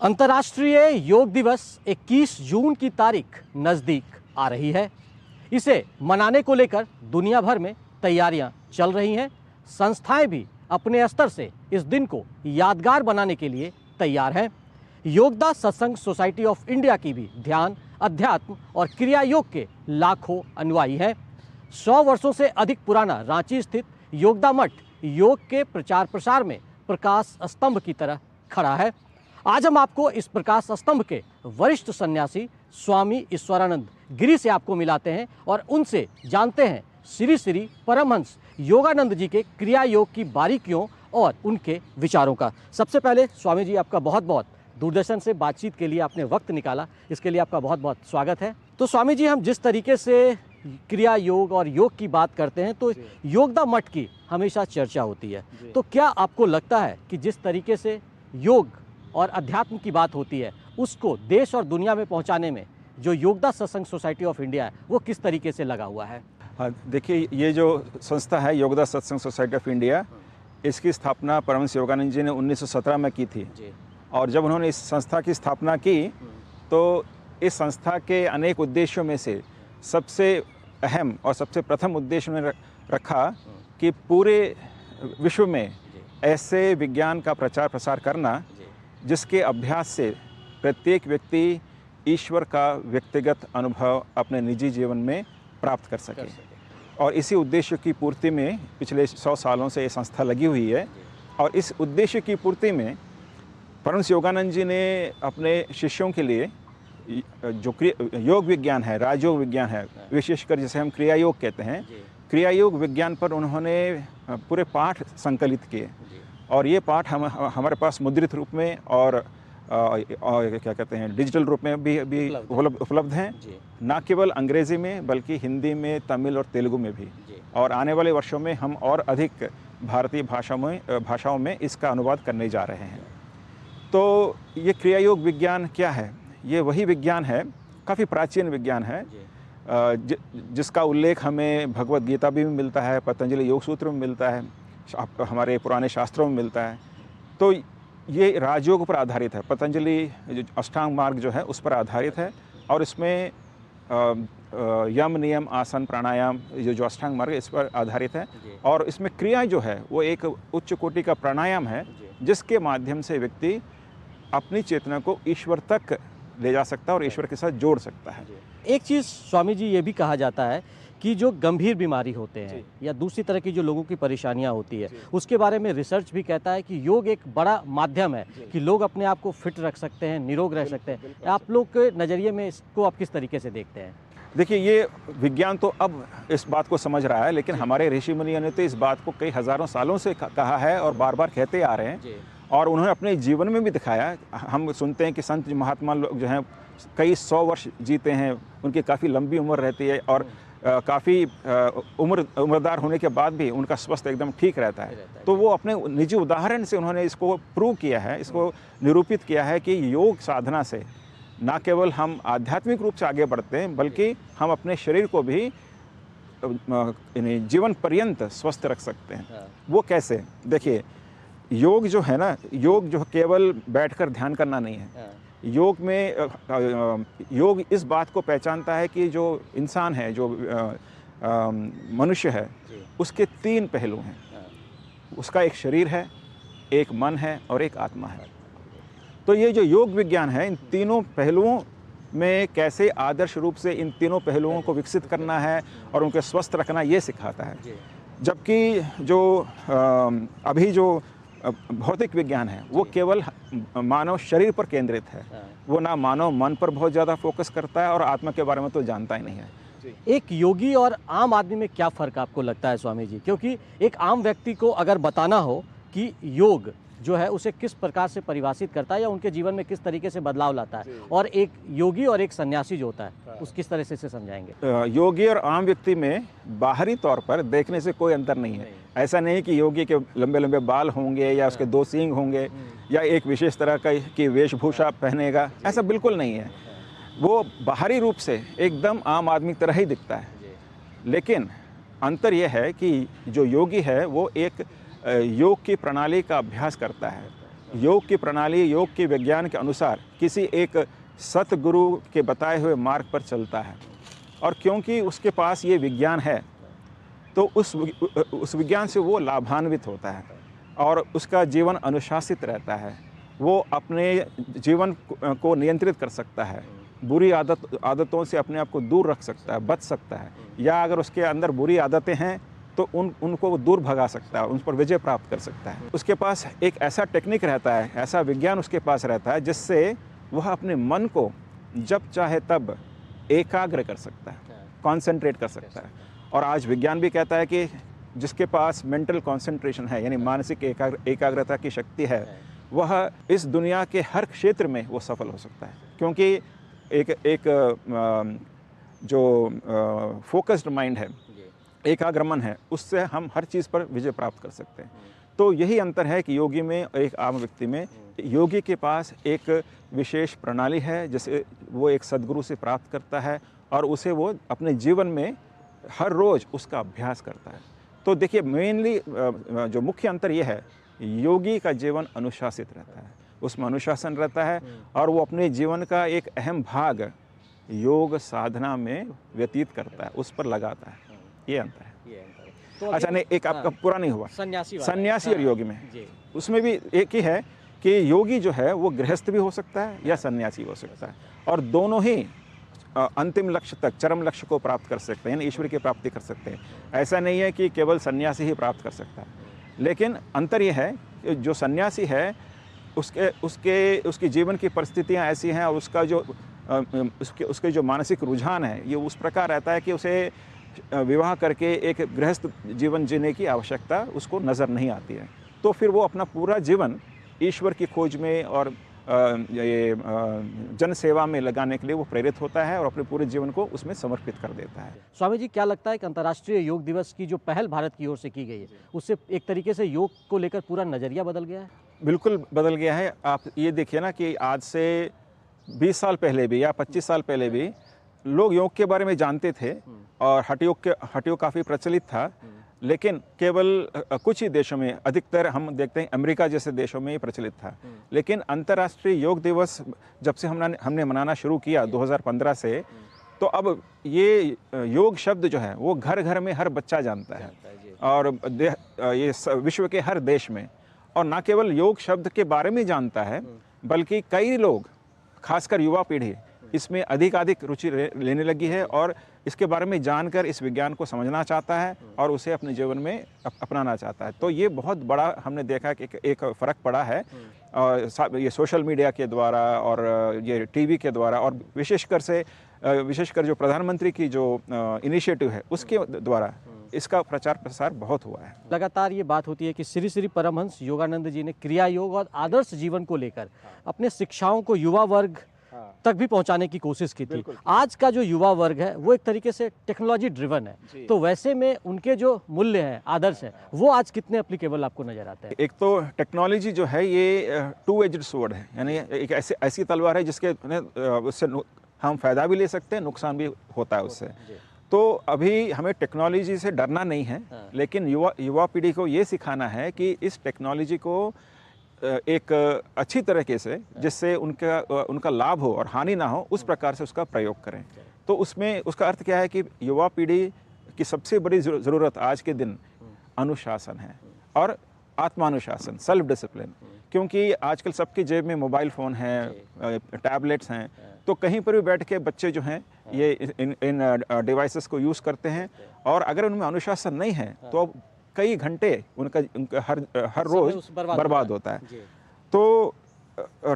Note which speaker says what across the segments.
Speaker 1: अंतर्राष्ट्रीय योग दिवस 21 जून की तारीख नज़दीक आ रही है। इसे मनाने को लेकर दुनिया भर में तैयारियां चल रही हैं। संस्थाएं भी अपने स्तर से इस दिन को यादगार बनाने के लिए तैयार हैं। योगदा सत्संग सोसाइटी ऑफ इंडिया की भी ध्यान, अध्यात्म और क्रिया योग के लाखों अनुयायी हैं। 100 वर्षों से अधिक पुराना रांची स्थित योगदा मठ योग के प्रचार प्रसार में प्रकाश स्तंभ की तरह खड़ा है। आज हम आपको इस प्रकाश स्तंभ के वरिष्ठ सन्यासी स्वामी ईश्वरानंद गिरी से आपको मिलाते हैं और उनसे जानते हैं श्री श्री परमहंस योगानंद जी के क्रिया योग की बारीकियों और उनके विचारों का। सबसे पहले स्वामी जी, आपका बहुत बहुत दूरदर्शन से बातचीत के लिए आपने वक्त निकाला, इसके लिए आपका बहुत बहुत स्वागत है। तो स्वामी जी, हम जिस तरीके से क्रिया योग और योग की बात करते हैं तो योगदा मठ की हमेशा चर्चा होती है, तो क्या आपको लगता है कि जिस तरीके से योग और अध्यात्म की बात होती है उसको देश और दुनिया में पहुंचाने में जो योगदा सत्संग सोसाइटी ऑफ इंडिया है वो किस तरीके से लगा हुआ है?
Speaker 2: हाँ, देखिए, ये जो संस्था है योगदा सत्संग सोसाइटी ऑफ इंडिया, इसकी स्थापना परमहंस योगानंद जी ने 1917 में की थी। और जब उन्होंने इस संस्था की स्थापना की तो इस संस्था के अनेक उद्देश्यों में से सबसे अहम और सबसे प्रथम उद्देश्य उन्होंने रखा कि पूरे विश्व में ऐसे विज्ञान का प्रचार प्रसार करना जिसके अभ्यास से प्रत्येक व्यक्ति ईश्वर का व्यक्तिगत अनुभव अपने निजी जीवन में प्राप्त कर सके। और इसी उद्देश्य की पूर्ति में पिछले 100 सालों से ये संस्था लगी हुई है। और इस उद्देश्य की पूर्ति में परमहंस योगानंद जी ने अपने शिष्यों के लिए जो योग विज्ञान है, राजयोग विज्ञान है, विशेषकर जिसे हम क्रिया योग कहते हैं, क्रिया योग विज्ञान पर उन्होंने पूरे पाठ संकलित किए। और ये पाठ हमारे पास मुद्रित रूप में और क्या कहते हैं डिजिटल रूप में भी उपलब्ध हैं। न केवल अंग्रेज़ी में बल्कि हिंदी में, तमिल और तेलुगु में भी। और आने वाले वर्षों में हम और अधिक भारतीय भाषाओं में इसका अनुवाद करने जा रहे हैं। तो ये क्रिया योग विज्ञान क्या है? ये वही विज्ञान है, काफ़ी प्राचीन विज्ञान है, जिसका उल्लेख हमें भगवत गीता भी मिलता है, पतंजलि योग सूत्र में मिलता है, हमारे पुराने शास्त्रों में मिलता है। तो ये राजयोग पर आधारित है। पतंजलि जो अष्टांग मार्ग जो है उस पर आधारित है। और इसमें यम, नियम, आसन, प्राणायाम, जो अष्टांग मार्ग इस पर आधारित है। और इसमें क्रियाएं जो है वो एक उच्च कोटि का प्राणायाम है जिसके माध्यम से व्यक्ति अपनी चेतना को ईश्वर तक ले जा सकता है और ईश्वर के साथ जोड़ सकता है।
Speaker 1: एक चीज़ स्वामी जी ये भी कहा जाता है कि जो गंभीर बीमारी होते हैं या दूसरी तरह की जो लोगों की परेशानियां होती है उसके बारे में रिसर्च भी कहता है कि योग एक बड़ा माध्यम है कि लोग अपने आप को फिट रख सकते हैं, निरोग रह सकते हैं। आप लोग के नज़रिए में इसको आप किस तरीके से देखते हैं?
Speaker 2: देखिए, ये विज्ञान तो अब इस बात को समझ रहा है, लेकिन हमारे ऋषि मुनियों ने तो इस बात को कई हज़ारों सालों से कहा है और बार बार कहते आ रहे हैं। और उन्होंने अपने जीवन में भी दिखाया। हम सुनते हैं कि संत महात्मा लोग जो हैं कई 100 वर्ष जीते हैं, उनकी काफ़ी लंबी उम्र रहती है और काफ़ी उम्रदार होने के बाद भी उनका स्वास्थ्य एकदम ठीक रहता है। तो वो अपने निजी उदाहरण से उन्होंने इसको प्रूव किया है, इसको निरूपित किया है कि योग साधना से न केवल हम आध्यात्मिक रूप से आगे बढ़ते हैं बल्कि हम अपने शरीर को भी जीवन पर्यंत स्वस्थ रख सकते हैं। वो कैसे? देखिए, योग जो है ना, योग जो केवल बैठकर ध्यान करना नहीं है। योग में योग इस बात को पहचानता है कि जो इंसान है, जो मनुष्य है, उसके 3 पहलू हैं। उसका एक शरीर है, एक मन है और एक आत्मा है। तो ये जो योग विज्ञान है, इन तीनों पहलुओं में कैसे आदर्श रूप से इन तीनों पहलुओं को विकसित करना है और उनको स्वस्थ रखना, ये सिखाता है। जबकि जो अभी जो भौतिक विज्ञान है वो केवल मानव शरीर पर केंद्रित है। वो ना मानव मन पर बहुत ज़्यादा फोकस करता है और आत्मा के बारे में तो जानता ही नहीं है।
Speaker 1: एक योगी और आम आदमी में क्या फ़र्क आपको लगता है स्वामी जी? क्योंकि एक आम व्यक्ति को अगर बताना हो कि योग जो है उसे किस प्रकार से परिभाषित करता है या उनके जीवन में किस तरीके से बदलाव लाता है, और एक योगी और एक सन्यासी जो होता है उस किस तरह से इसे समझाएंगे?
Speaker 2: योगी और आम व्यक्ति में बाहरी तौर पर देखने से कोई अंतर नहीं है। ऐसा नहीं कि योगी के लंबे लंबे बाल होंगे या उसके 2 सींग होंगे या एक विशेष तरह की वेशभूषा पहनेगा, ऐसा बिल्कुल नहीं है। वो बाहरी रूप से एकदम आम आदमी की तरह ही दिखता है। लेकिन अंतर यह है कि जो योगी है वो एक योग की प्रणाली का अभ्यास करता है। योग की प्रणाली, योग के विज्ञान के अनुसार किसी एक सतगुरु के बताए हुए मार्ग पर चलता है। और क्योंकि उसके पास ये विज्ञान है तो उस विज्ञान से वो लाभान्वित होता है और उसका जीवन अनुशासित रहता है। वो अपने जीवन को नियंत्रित कर सकता है, बुरी आदतों से अपने आप को दूर रख सकता है, बच सकता है, या अगर उसके अंदर बुरी आदतें हैं तो उनको दूर भगा सकता है, उन पर विजय प्राप्त कर सकता है। उसके पास एक ऐसा टेक्निक रहता है, ऐसा विज्ञान उसके पास रहता है जिससे वह अपने मन को जब चाहे तब एकाग्र कर सकता है, कॉन्सेंट्रेट कर सकता है। और आज विज्ञान भी कहता है कि जिसके पास मेंटल कंसंट्रेशन है, यानी मानसिक एकाग्रता की शक्ति है, वह इस दुनिया के हर क्षेत्र में वो सफल हो सकता है। क्योंकि एक जो फोकस्ड माइंड है, एकाग्र मन है, उससे हम हर चीज़ पर विजय प्राप्त कर सकते हैं। तो यही अंतर है कि योगी में और एक आम व्यक्ति में। योगी के पास एक विशेष प्रणाली है जिसे वो एक सद्गुरु से प्राप्त करता है और उसे वो अपने जीवन में हर रोज़ उसका अभ्यास करता है। तो देखिए, मेनली जो मुख्य अंतर ये है, योगी का जीवन अनुशासित रहता है, उसमें अनुशासन रहता है और वो अपने जीवन का एक अहम भाग योग साधना में व्यतीत करता है, उस पर लगाता है। ये अंतर है।
Speaker 1: तो
Speaker 2: अच्छा, नहीं, एक आपका पूरा नहीं हुआ, सन्यासी और योगी में उसमें भी एक ही है कि योगी जो है वो गृहस्थ भी हो सकता है या सन्यासी हो सकता है, और दोनों ही अंतिम लक्ष्य तक, चरम लक्ष्य को प्राप्त कर सकते हैं, यानी ईश्वर की प्राप्ति कर सकते हैं। ऐसा नहीं है कि केवल सन्यासी ही प्राप्त कर सकता है, लेकिन अंतर यह है कि जो सन्यासी है उसके जीवन की परिस्थितियां ऐसी हैं और उसके जो मानसिक रुझान है ये उस प्रकार रहता है कि उसे विवाह करके एक गृहस्थ जीवन जीने की आवश्यकता उसको नज़र नहीं आती है। तो फिर वो अपना पूरा जीवन ईश्वर की खोज में और जन सेवा में लगाने के लिए वो प्रेरित होता है और अपने पूरे जीवन को उसमें समर्पित कर देता है।
Speaker 1: स्वामी जी, क्या लगता है कि अंतर्राष्ट्रीय योग दिवस की जो पहल भारत की ओर से की गई है, उससे एक तरीके से योग को लेकर पूरा नज़रिया बदल गया है?
Speaker 2: बिल्कुल बदल गया है। आप ये देखिए ना कि आज से 20 साल पहले भी या 25 साल पहले भी लोग योग के बारे में जानते थे और हठ योग काफ़ी प्रचलित था, लेकिन केवल कुछ ही देशों में, अधिकतर हम देखते हैं अमेरिका जैसे देशों में ही प्रचलित था। लेकिन अंतर्राष्ट्रीय योग दिवस जब से हमने मनाना शुरू किया 2015 से, तो अब ये योग शब्द जो है वो घर घर में हर बच्चा जानता है और ये विश्व के हर देश में। और ना केवल योग शब्द के बारे में जानता है, बल्कि कई लोग, खासकर युवा पीढ़ी, इसमें अधिक रुचि लेने लगी है और इसके बारे में जानकर इस विज्ञान को समझना चाहता है और उसे अपने जीवन में अपनाना चाहता है। तो ये बहुत बड़ा हमने देखा कि एक फ़र्क पड़ा है, और ये सोशल मीडिया के द्वारा और ये टीवी के द्वारा और विशेषकर जो प्रधानमंत्री की जो इनिशिएटिव है उसके द्वारा इसका प्रचार प्रसार बहुत हुआ है।
Speaker 1: लगातार ये बात होती है कि श्री श्री परमहंस योगानंद जी ने क्रिया योग और आदर्श जीवन को लेकर अपने शिक्षाओं को युवा वर्ग तक भी पहुंचाने की कोशिश की थी। आज का जो युवा वर्ग है वो एक तरीके से टेक्नोलॉजी ड्रिवन है, तो वैसे में उनके जो मूल्य हैं, आदर्श है, वो आज कितने एप्लीकेबल आपको नजर आते हैं?
Speaker 2: एक तो टेक्नोलॉजी जो है ये टू एज्ड स्वॉर्ड है, यानी एक ऐसी तलवार है जिसके उससे हम फायदा भी ले सकते हैं, नुकसान भी होता है उससे। तो अभी हमें टेक्नोलॉजी से डरना नहीं है, लेकिन युवा पीढ़ी को ये सिखाना है कि इस टेक्नोलॉजी को एक अच्छी तरीके से, जिससे उनका लाभ हो और हानि ना हो, उस प्रकार से उसका प्रयोग करें। तो उसमें उसका अर्थ क्या है कि युवा पीढ़ी की सबसे बड़ी ज़रूरत आज के दिन अनुशासन है और आत्मानुशासन, सेल्फ डिसिप्लिन। क्योंकि आजकल सबकी जेब में मोबाइल फ़ोन है, टैबलेट्स हैं, तो कहीं पर भी बैठ के बच्चे जो हैं ये इन डिवाइसेस को यूज़ करते हैं, और अगर उनमें अनुशासन नहीं है तो कई घंटे उनका हर रोज़ बर्बाद होता है। तो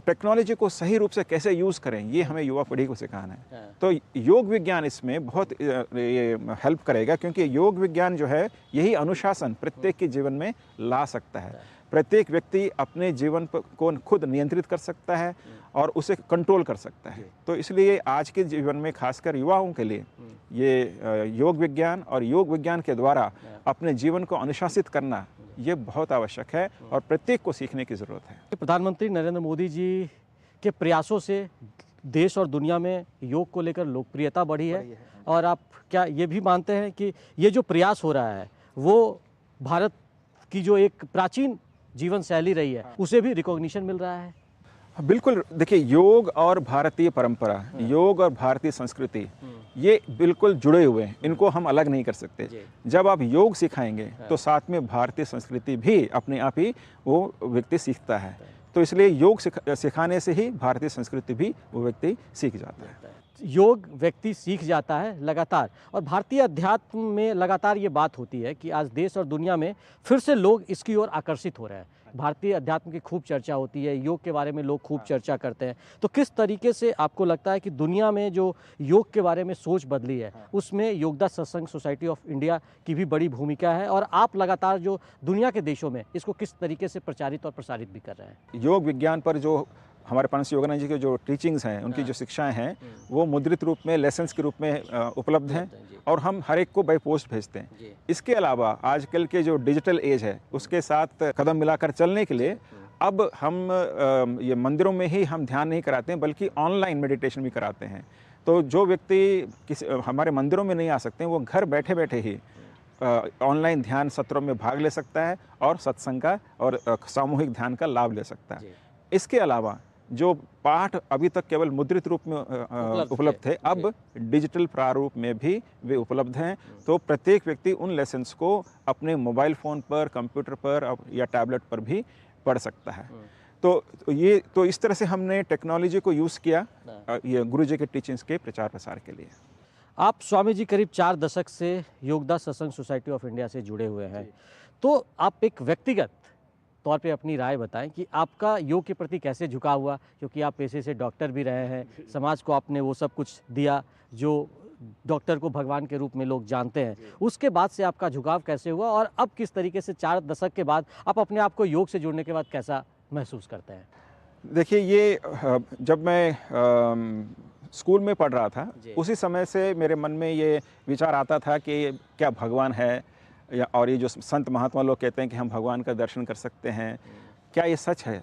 Speaker 2: टेक्नोलॉजी को सही रूप से कैसे यूज़ करें, ये हमें युवा पीढ़ी को सिखाना है। तो योग विज्ञान इसमें बहुत ये हेल्प करेगा, क्योंकि योग विज्ञान जो है यही अनुशासन प्रत्येक के जीवन में ला सकता है। प्रत्येक व्यक्ति अपने जीवन को खुद नियंत्रित कर सकता है और उसे कंट्रोल कर सकता है। तो इसलिए आज के जीवन में, खासकर युवाओं के लिए, ये योग विज्ञान और योग विज्ञान के द्वारा अपने जीवन को अनुशासित करना ये बहुत आवश्यक है और प्रत्येक को सीखने की ज़रूरत है।
Speaker 1: प्रधानमंत्री नरेंद्र मोदी जी के प्रयासों से देश और दुनिया में योग को लेकर लोकप्रियता बढ़ी है, और आप क्या ये भी मानते हैं कि ये जो प्रयास हो रहा है वो भारत की जो एक प्राचीन जीवन शैली रही है उसे भी रिकॉग्निशन मिल रहा है।
Speaker 2: बिल्कुल, देखिए योग और भारतीय परंपरा, योग और भारतीय संस्कृति ये बिल्कुल जुड़े हुए हैं, इनको हम अलग नहीं कर सकते। जब आप योग सिखाएंगे तो साथ में भारतीय संस्कृति भी अपने आप ही वो व्यक्ति सीखता है। तो इसलिए योग सिखाने से ही भारतीय संस्कृति भी वो व्यक्ति सीख जाता है।
Speaker 1: योग व्यक्ति सीख जाता है लगातार, और भारतीय अध्यात्म में लगातार ये बात होती है कि आज देश और दुनिया में फिर से लोग इसकी ओर आकर्षित हो रहे हैं। भारतीय अध्यात्म की खूब चर्चा होती है, योग के बारे में लोग खूब चर्चा करते हैं। तो किस तरीके से आपको लगता है कि दुनिया में जो योग के बारे में सोच बदली है उसमें योगदास सत्संग सोसाइटी ऑफ इंडिया की भी बड़ी भूमिका है, और आप लगातार जो दुनिया के देशों में इसको किस तरीके से प्रचारित और प्रसारित भी कर रहे हैं?
Speaker 2: योग विज्ञान पर जो हमारे परमहंस योगानंद जी के जो टीचिंग्स हैं, उनकी जो शिक्षाएं हैं, वो मुद्रित रूप में लेसन्स के रूप में उपलब्ध हैं और हम हर एक को बाय पोस्ट भेजते हैं। इसके अलावा आजकल के जो डिजिटल एज है उसके साथ कदम मिलाकर चलने के लिए अब हम ये मंदिरों में ही हम ध्यान नहीं कराते हैं, बल्कि ऑनलाइन मेडिटेशन भी कराते हैं। तो जो व्यक्ति हमारे मंदिरों में नहीं आ सकते हैं, वो घर बैठे बैठे ही ऑनलाइन ध्यान सत्रों में भाग ले सकता है और सत्संग का और सामूहिक ध्यान का लाभ ले सकता है। इसके अलावा जो पाठ अभी तक केवल मुद्रित रूप में उपलब्ध थे, अब डिजिटल प्रारूप में भी वे उपलब्ध हैं। तो प्रत्येक व्यक्ति उन लेसन्स को अपने मोबाइल फ़ोन पर, कंप्यूटर पर या टैबलेट पर भी पढ़ सकता है। तो इस तरह से हमने टेक्नोलॉजी को यूज़ किया ये गुरु जी के टीचिंग्स के प्रचार प्रसार के लिए।
Speaker 1: आप स्वामी जी करीब 4 दशक से योगदास सत्संग सोसाइटी ऑफ इंडिया से जुड़े हुए हैं, तो आप एक व्यक्तिगत तौर पे अपनी राय बताएं कि आपका योग के प्रति कैसे झुकाव हुआ, क्योंकि आप पेशे से डॉक्टर भी रहे हैं, समाज को आपने वो सब कुछ दिया जो डॉक्टर को भगवान के रूप में लोग जानते हैं। उसके बाद से आपका झुकाव कैसे हुआ, और अब किस तरीके से 4 दशक के बाद आप अपने आप को योग से जुड़ने के बाद कैसा महसूस करते हैं?
Speaker 2: देखिए, ये जब मैं स्कूल में पढ़ रहा था उसी समय से मेरे मन में ये विचार आता था कि क्या भगवान है, और ये जो संत महात्मा लोग कहते हैं कि हम भगवान का दर्शन कर सकते हैं, क्या ये सच है?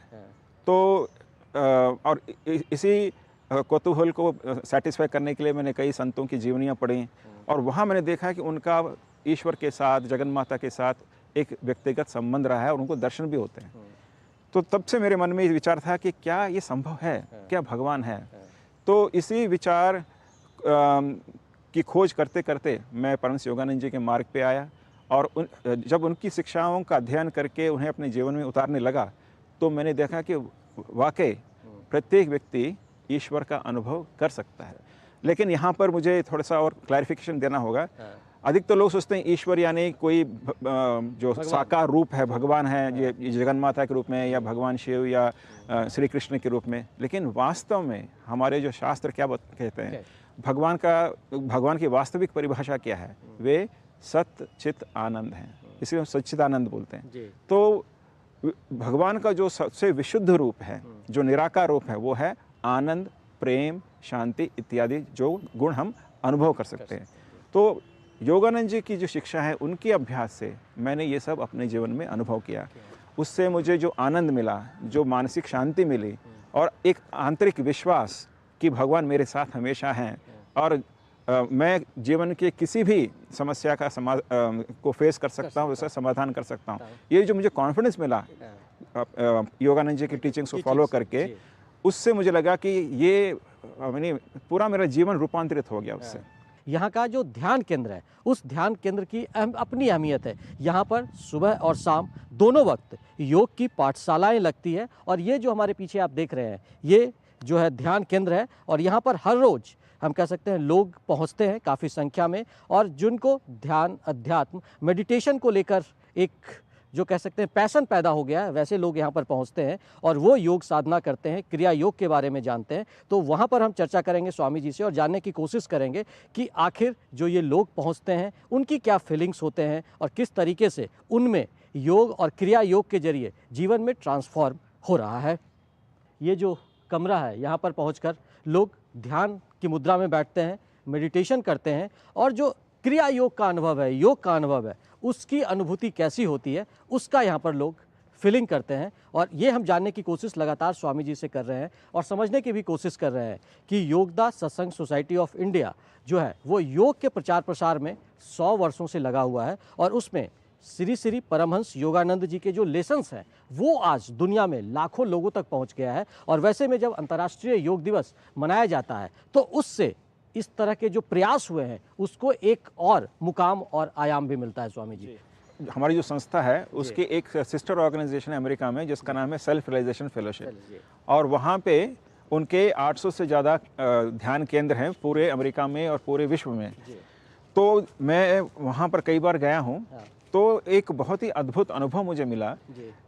Speaker 2: तो और इसी कौतूहल को सेटिस्फाई करने के लिए मैंने कई संतों की जीवनियाँ पढ़ी, और वहाँ मैंने देखा कि उनका ईश्वर के साथ, जगन माता के साथ एक व्यक्तिगत संबंध रहा है और उनको दर्शन भी होते हैं। तो तब से मेरे मन में ये विचार था कि क्या ये संभव है, क्या भगवान है? तो इसी विचार की खोज करते करते मैं परमहंस योगानंद जी के मार्ग पे आया, और जब उनकी शिक्षाओं का अध्ययन करके उन्हें अपने जीवन में उतारने लगा तो मैंने देखा कि वाकई प्रत्येक व्यक्ति ईश्वर का अनुभव कर सकता है। लेकिन यहाँ पर मुझे थोड़ा सा और क्लैरिफिकेशन देना होगा। अधिक तो लोग सोचते हैं ईश्वर यानी कोई जो साकार रूप है, भगवान है, ये जगन माता के रूप में, या भगवान शिव, या श्री कृष्ण के रूप में। लेकिन वास्तव में हमारे जो शास्त्र क्या कहते हैं, भगवान की वास्तविक परिभाषा क्या है? वे सत चित आनंद हैं, इसे हम सच्चिदानंद बोलते हैं। तो भगवान का जो सबसे विशुद्ध रूप है, जो निराकार रूप है, वो है आनंद, प्रेम, शांति इत्यादि जो गुण हम अनुभव कर सकते हैं। तो योगानंद जी की जो शिक्षा है, उनके अभ्यास से मैंने ये सब अपने जीवन में अनुभव किया। उससे मुझे जो आनंद मिला, जो मानसिक शांति मिली, और एक आंतरिक विश्वास कि भगवान मेरे साथ हमेशा हैं, और मैं जीवन के किसी भी समस्या का को फेस कर सकता हूँ, उसका समाधान कर सकता हूँ। ये जो मुझे कॉन्फिडेंस मिला योगानंद जी की टीचिंग्स को फॉलो करके, उससे मुझे लगा कि ये पूरा मेरा जीवन रूपांतरित हो गया उससे।
Speaker 1: यहाँ का जो ध्यान केंद्र है, उस ध्यान केंद्र की अपनी अहमियत है। यहाँ पर सुबह और शाम दोनों वक्त योग की पाठशालाएं लगती है, और ये जो हमारे पीछे आप देख रहे हैं, ये जो है ध्यान केंद्र है, और यहाँ पर हर रोज़ हम कह सकते हैं लोग पहुँचते हैं काफ़ी संख्या में, और जिनको ध्यान, अध्यात्म, मेडिटेशन को लेकर एक जो कह सकते हैं पैशन पैदा हो गया है, वैसे लोग यहाँ पर पहुँचते हैं और वो योग साधना करते हैं, क्रिया योग के बारे में जानते हैं। तो वहाँ पर हम चर्चा करेंगे स्वामी जी से, और जानने की कोशिश करेंगे कि आखिर जो ये लोग पहुँचते हैं उनकी क्या फीलिंग्स होते हैं, और किस तरीके से उनमें योग और क्रिया योग के जरिए जीवन में ट्रांसफॉर्म हो रहा है। ये जो कमरा है, यहाँ पर पहुँचकर लोग ध्यान की मुद्रा में बैठते हैं, मेडिटेशन करते हैं, और जो क्रिया योग का अनुभव है, योग का अनुभव है, उसकी अनुभूति कैसी होती है, उसका यहाँ पर लोग फीलिंग करते हैं। और ये हम जानने की कोशिश लगातार स्वामी जी से कर रहे हैं, और समझने की भी कोशिश कर रहे हैं कि योगदास सत्संग सोसाइटी ऑफ इंडिया जो है वो योग के प्रचार प्रसार में 100 वर्षों से लगा हुआ है, और उसमें श्री श्री परमहंस योगानंद जी के जो लेसन्स हैं वो आज दुनिया में लाखों लोगों तक पहुंच गया है। और वैसे में जब अंतर्राष्ट्रीय योग दिवस मनाया जाता है तो उससे इस तरह के जो प्रयास हुए हैं उसको एक और मुकाम और आयाम भी मिलता है। स्वामी जी,
Speaker 2: हमारी जो संस्था है उसकी एक सिस्टर ऑर्गेनाइजेशन है अमेरिका में जिसका नाम है सेल्फ रियलाइजेशन फेलोशिप, और वहाँ पे उनके 800 से ज़्यादा ध्यान केंद्र हैं पूरे अमेरिका में और पूरे विश्व में। तो मैं वहाँ पर कई बार गया हूँ, तो एक बहुत ही अद्भुत अनुभव मुझे मिला।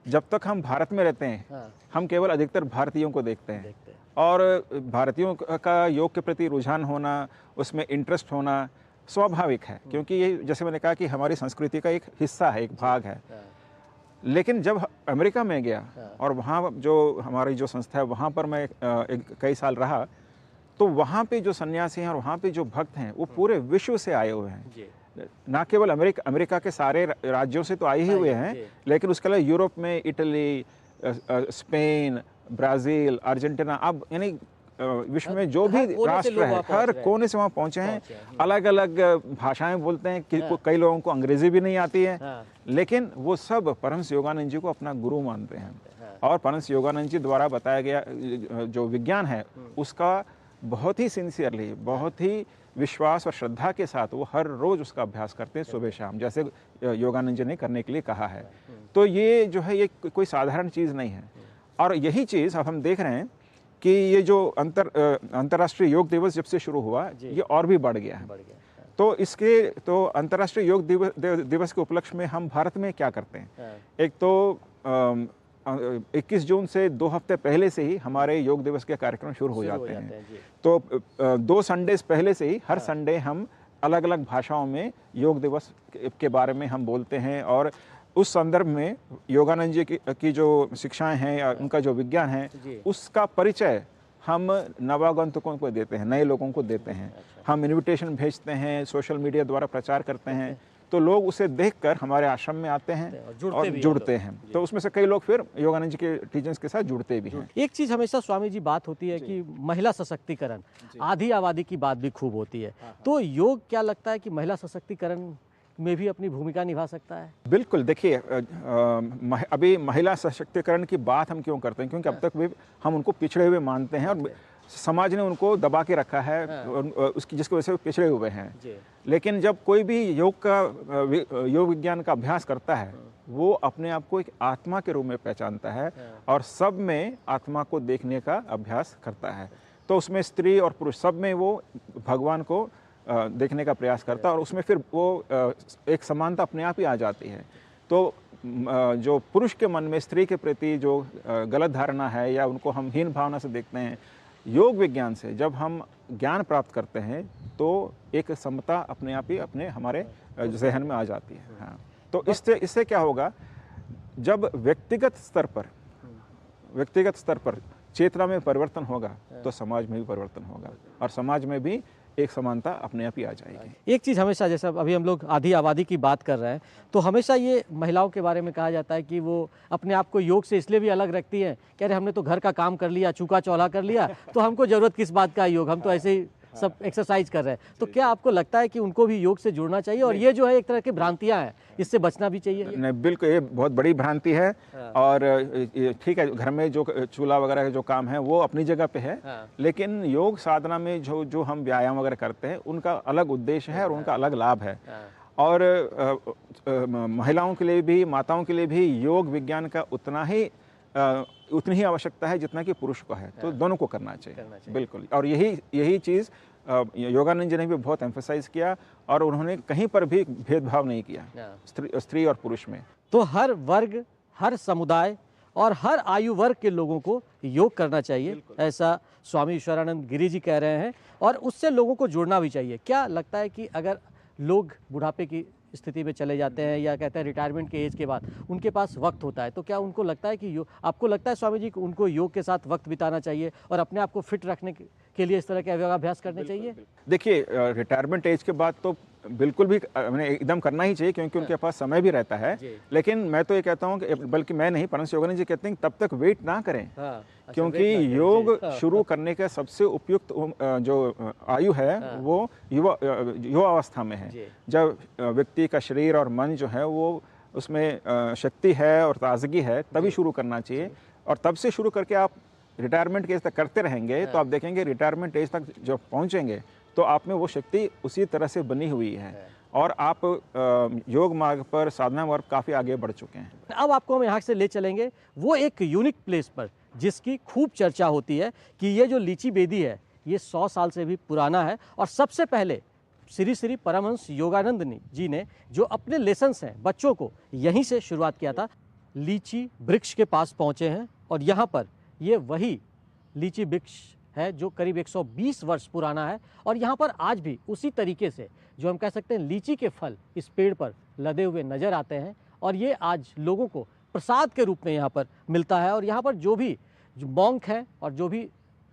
Speaker 2: जब तक हम भारत में रहते हैं हम केवल अधिकतर भारतीयों को देखते हैं, और भारतीयों का योग के प्रति रुझान होना, उसमें इंटरेस्ट होना स्वाभाविक है, क्योंकि ये जैसे मैंने कहा कि हमारी संस्कृति का एक हिस्सा है, एक भाग है। लेकिन जब अमेरिका में गया और वहाँ जो हमारी जो संस्था है वहाँ पर मैं कई साल रहा, तो वहाँ पे जो सन्यासी हैं और वहाँ पे जो भक्त हैं वो पूरे विश्व से आए हुए हैं। ना केवल अमेरिका के सारे राज्यों से तो आए ही हुए हैं, लेकिन उसके अलावा यूरोप में इटली, स्पेन, ब्राज़ील, अर्जेंटीना, अब यानी विश्व में जो भी राष्ट्र है हर कोने से वहाँ पहुँचे हैं। अलग अलग भाषाएं बोलते हैं, कई लोगों को अंग्रेजी भी नहीं आती है, लेकिन वो सब परमहंस योगानंद जी को अपना गुरु मानते हैं। और परमहंस योगानंद जी द्वारा बताया गया जो विज्ञान है उसका बहुत ही सिंसियरली, बहुत ही विश्वास और श्रद्धा के साथ वो हर रोज़ उसका अभ्यास करते हैं, सुबह शाम, जैसे योगानंद जी ने करने के लिए कहा है। तो ये जो है ये कोई साधारण चीज़ नहीं है। और यही चीज़ अब हम देख रहे हैं कि ये जो अंतर्राष्ट्रीय योग दिवस जब से शुरू हुआ ये और भी बढ़ गया है। तो अंतर्राष्ट्रीय योग दिवस के उपलक्ष्य में हम भारत में क्या करते हैं, एक तो 21 जून से 2 हफ्ते पहले से ही हमारे योग दिवस के कार्यक्रम शुरू हो जाते हैं। तो 2 संडेज पहले से ही हर संडे हम अलग अलग भाषाओं में योग दिवस के बारे में हम बोलते हैं, और उस संदर्भ में योगानंद जी की जो शिक्षाएं हैं या उनका जो विज्ञान है उसका परिचय हम नवागंतुकों को देते हैं, नए लोगों को देते हैं। हम इनविटेशन भेजते हैं, सोशल मीडिया द्वारा प्रचार करते हैं, तो लोग उसे देखकर हमारे आश्रम में आते हैं और जुड़ते हैं। तो उसमें से कई लोग फिर योगानंद जी के टीचिंग्स के साथ जुड़ते भी हैं।
Speaker 1: एक चीज़ हमेशा स्वामी जी बात होती है कि महिला सशक्तिकरण, आधी आबादी की बात भी खूब होती है, तो योग क्या लगता है कि महिला सशक्तिकरण में भी अपनी भूमिका निभा सकता है?
Speaker 2: बिल्कुल। देखिए, अभी महिला सशक्तिकरण की बात हम क्यों करते हैं, क्योंकि अब तक भी हम उनको पिछड़े हुए मानते हैं और समाज ने उनको दबा के रखा है, उसकी जिसकी वजह से वो पिछड़े हुए हैं। लेकिन जब कोई भी योग विज्ञान का अभ्यास करता है वो अपने आप को एक आत्मा के रूप में पहचानता है और सब में आत्मा को देखने का अभ्यास करता है। तो उसमें स्त्री और पुरुष सब में वो भगवान को देखने का प्रयास करता है, और उसमें फिर वो एक समानता अपने आप ही आ जाती है। तो जो पुरुष के मन में स्त्री के प्रति जो गलत धारणा है या उनको हम हीन भावना से देखते हैं, योग विज्ञान से जब हम ज्ञान प्राप्त करते हैं तो एक समता अपने आप ही हमारे जहन में आ जाती है। हाँ, तो इससे क्या होगा, जब व्यक्तिगत स्तर पर चेतना में परिवर्तन होगा तो समाज में भी परिवर्तन होगा, और समाज में भी एक समानता अपने आप ही आ जाएगी।
Speaker 1: एक चीज़ हमेशा, जैसे अभी हम लोग आधी आबादी की बात कर रहे हैं, तो हमेशा ये महिलाओं के बारे में कहा जाता है कि वो अपने आप को योग से इसलिए भी अलग रखती हैं, कह रहे हमने तो घर का काम कर लिया, चूका चौला कर लिया, तो हमको ज़रूरत किस बात का योग, हम तो ऐसे ही सब एक्सरसाइज कर रहे हैं। तो क्या आपको लगता है कि उनको भी योग से जुड़ना चाहिए, और ये जो है एक तरह की भ्रांतियाँ हैं, इससे बचना भी चाहिए?
Speaker 2: नहीं, बिल्कुल, ये बहुत बड़ी भ्रांति है। और ठीक है, घर में जो चूल्हा वगैरह का जो काम है वो अपनी जगह पे है, लेकिन योग साधना में जो हम व्यायाम वगैरह करते हैं उनका अलग उद्देश्य है और उनका अलग लाभ है। और महिलाओं के लिए भी, माताओं के लिए भी योग विज्ञान का उतनी ही आवश्यकता है जितना कि पुरुष को है। तो दोनों को करना चाहिए। बिल्कुल। और यही चीज़ योगानंद जी ने भी बहुत एम्फसाइज किया, और उन्होंने कहीं पर भी भेदभाव नहीं किया स्त्री और पुरुष में।
Speaker 1: तो हर वर्ग, हर समुदाय और हर आयु वर्ग के लोगों को योग करना चाहिए, ऐसा स्वामी ईश्वरानंद गिरी जी कह रहे हैं, और उससे लोगों को जुड़ना भी चाहिए। क्या लगता है कि अगर लोग बुढ़ापे की स्थिति में चले जाते हैं या कहते हैं रिटायरमेंट के एज के बाद उनके पास वक्त होता है, तो क्या उनको लगता है कि आपको लगता है स्वामी जी कि उनको योग के साथ वक्त बिताना चाहिए और अपने आप को फिट रखने के लिए इस तरह के योगाभ्यास करने चाहिए?
Speaker 2: देखिए, रिटायरमेंट एज के बाद तो बिल्कुल भी एकदम करना ही चाहिए, क्योंकि उनके पास समय भी रहता है। लेकिन मैं तो ये कहता हूँ कि, बल्कि मैं नहीं, परमहंस योगानंद जी कहते हैं तब तक वेट ना करें। क्योंकि योग शुरू करने का सबसे उपयुक्त जो आयु है वो युवा अवस्था में है, जब व्यक्ति का शरीर और मन जो है वो उसमें शक्ति है और ताजगी है तभी शुरू करना चाहिए। और तब से शुरू करके आप रिटायरमेंट के एज तक करते रहेंगे तो आप देखेंगे रिटायरमेंट एज तक जब पहुंचेंगे तो आप में वो शक्ति उसी तरह से बनी हुई है और आप योग मार्ग पर, साधना मार्ग काफ़ी आगे बढ़ चुके हैं।
Speaker 1: अब आपको हम यहाँ से ले चलेंगे वो एक यूनिक प्लेस पर जिसकी खूब चर्चा होती है कि ये जो लीची बेदी है ये 100 साल से भी पुराना है और सबसे पहले श्री श्री परमहंस योगानंद जी ने जो अपने लेसन्स हैं बच्चों को यहीं से शुरुआत किया था। लीची वृक्ष के पास पहुँचे हैं और यहाँ पर ये वही लीची वृक्ष है जो करीब 120 वर्ष पुराना है और यहाँ पर आज भी उसी तरीके से जो हम कह सकते हैं लीची के फल इस पेड़ पर लदे हुए नज़र आते हैं और ये आज लोगों को प्रसाद के रूप में यहाँ पर मिलता है। और यहाँ पर जो मॉन्क हैं और जो भी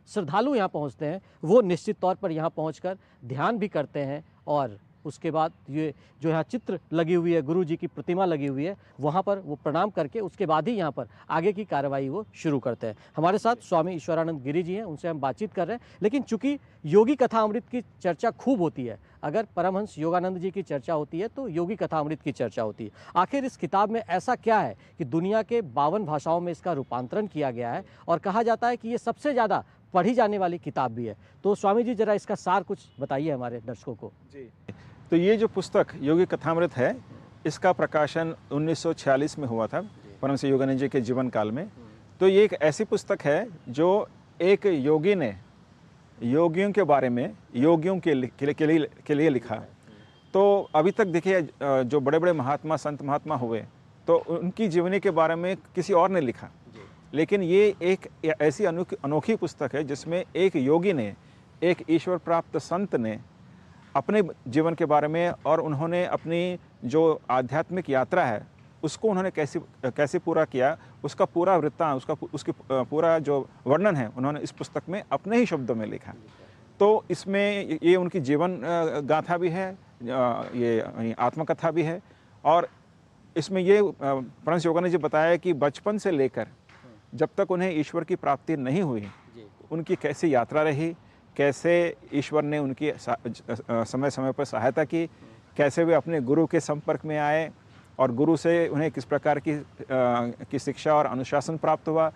Speaker 1: श्रद्धालु यहाँ पहुँचते हैं वो निश्चित तौर पर यहाँ पहुँचकर ध्यान भी करते हैं और उसके बाद ये जो यहाँ चित्र लगी हुई है, गुरु जी की प्रतिमा लगी हुई है, वहाँ पर वो प्रणाम करके उसके बाद ही यहाँ पर आगे की कार्रवाई वो शुरू करते हैं। हमारे साथ स्वामी ईश्वरानंद गिरी जी हैं, उनसे हम बातचीत कर रहे हैं। लेकिन चूंकि योगी कथामृत की चर्चा खूब होती है, अगर परमहंस योगानंद जी की चर्चा होती है तो योगी कथामृत की चर्चा होती है। आखिर इस किताब में ऐसा क्या है कि दुनिया के 52 भाषाओं में इसका रूपांतरण किया गया है और कहा जाता है कि ये सबसे ज़्यादा पढ़ी जाने वाली किताब भी है। तो स्वामी जी जरा इसका सार कुछ बताइए हमारे दर्शकों को।
Speaker 2: जी, तो ये जो पुस्तक योगी कथामृत है इसका प्रकाशन 1946 में हुआ था परमहंस योगानंद जी के जीवन काल में। तो ये एक ऐसी पुस्तक है जो एक योगी ने योगियों के बारे में योगियों के लिए लिखा। तो अभी तक देखिए जो बड़े बड़े महात्मा संत महात्मा हुए तो उनकी जीवनी के बारे में किसी और ने लिखा, लेकिन ये एक ऐसी अनोखी पुस्तक है जिसमें एक योगी ने, एक ईश्वर प्राप्त संत ने अपने जीवन के बारे में और उन्होंने अपनी जो आध्यात्मिक यात्रा है उसको उन्होंने कैसे पूरा किया, उसका पूरा वृत्तांत, उसकी पूरा जो वर्णन है उन्होंने इस पुस्तक में अपने ही शब्दों में लिखा। तो इसमें ये उनकी जीवन गाथा भी है, ये आत्मकथा भी है और इसमें ये परमहंस योगानंद जी बताया कि बचपन से लेकर जब तक उन्हें ईश्वर की प्राप्ति नहीं हुई उनकी कैसी यात्रा रही, कैसे ईश्वर ने उनकी समय समय पर सहायता की, कैसे वे अपने गुरु के संपर्क में आए और गुरु से उन्हें किस प्रकार की शिक्षा और अनुशासन प्राप्त हुआ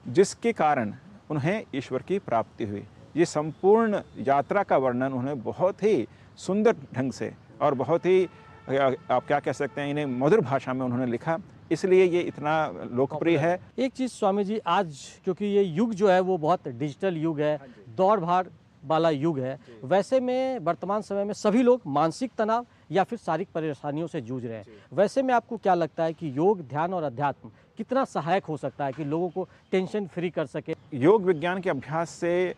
Speaker 2: जिसके कारण उन्हें ईश्वर की प्राप्ति हुई। ये संपूर्ण यात्रा का वर्णन उन्हें बहुत ही सुंदर ढंग से और बहुत ही आप क्या कह सकते हैं इन्हें मधुर भाषा में उन्होंने लिखा, इसलिए ये इतना लोकप्रिय है।
Speaker 1: एक चीज़ स्वामी जी, आज क्योंकि ये युग जो है वो बहुत डिजिटल युग है, दौड़ भाग वाला युग है, वैसे में वर्तमान समय में सभी लोग मानसिक तनाव या फिर शारीरिक परेशानियों से जूझ रहे हैं। वैसे में आपको क्या लगता है कि योग, ध्यान और अध्यात्म कितना सहायक हो सकता है कि लोगों को टेंशन फ्री कर सके?
Speaker 2: योग विज्ञान के अभ्यास से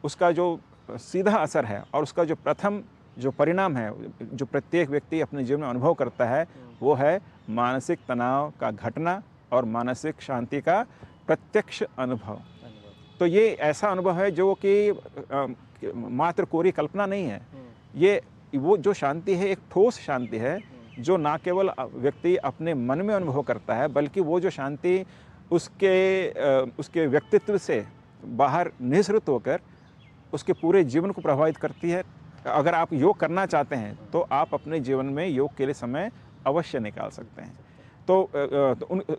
Speaker 2: उसका जो सीधा असर है और उसका जो प्रथम जो परिणाम है जो प्रत्येक व्यक्ति अपने जीवन में अनुभव करता है वो है मानसिक तनाव का घटना और मानसिक शांति का प्रत्यक्ष अनुभव। तो ये ऐसा अनुभव है जो कि मात्र कोरी कल्पना नहीं है, ये वो जो शांति है एक ठोस शांति है जो ना केवल व्यक्ति अपने मन में अनुभव करता है बल्कि वो जो शांति उसके व्यक्तित्व से बाहर निःसृत होकर उसके पूरे जीवन को प्रभावित करती है। अगर आप योग करना चाहते हैं तो आप अपने जीवन में योग के लिए समय अवश्य निकाल सकते हैं। तो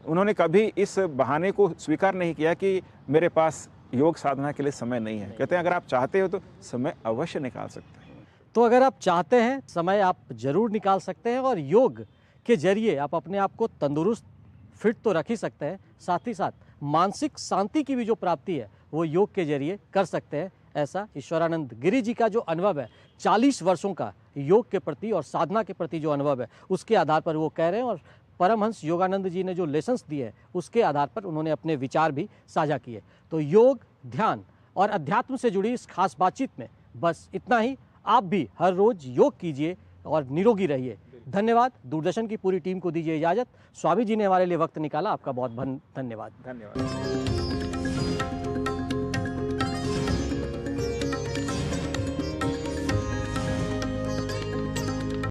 Speaker 2: उन्होंने कभी इस बहाने को स्वीकार नहीं किया कि मेरे पास योग साधना के लिए समय नहीं है। कहते हैं अगर आप चाहते हो तो समय अवश्य निकाल सकते हैं।
Speaker 1: तो अगर आप चाहते हैं समय आप जरूर निकाल सकते हैं और योग के जरिए आप अपने आप को तंदुरुस्त फिट तो रख ही सकते हैं, साथ ही साथ मानसिक शांति की भी जो प्राप्ति है वो योग के जरिए कर सकते हैं। ऐसा ईश्वरानंद गिरी जी का जो अनुभव है 40 वर्षों का योग के प्रति और साधना के प्रति जो अनुभव है उसके आधार पर वो कह रहे हैं और परमहंस योगानंद जी ने जो लेसन्स दिए हैं उसके आधार पर उन्होंने अपने विचार भी साझा किए। तो योग, ध्यान और अध्यात्म से जुड़ी इस खास बातचीत में बस इतना ही। आप भी हर रोज योग कीजिए और निरोगी रहिए। धन्यवाद। दूरदर्शन की पूरी टीम को दीजिए इजाज़त। स्वामी जी ने हमारे लिए वक्त निकाला, आपका बहुत बहुत धन्यवाद।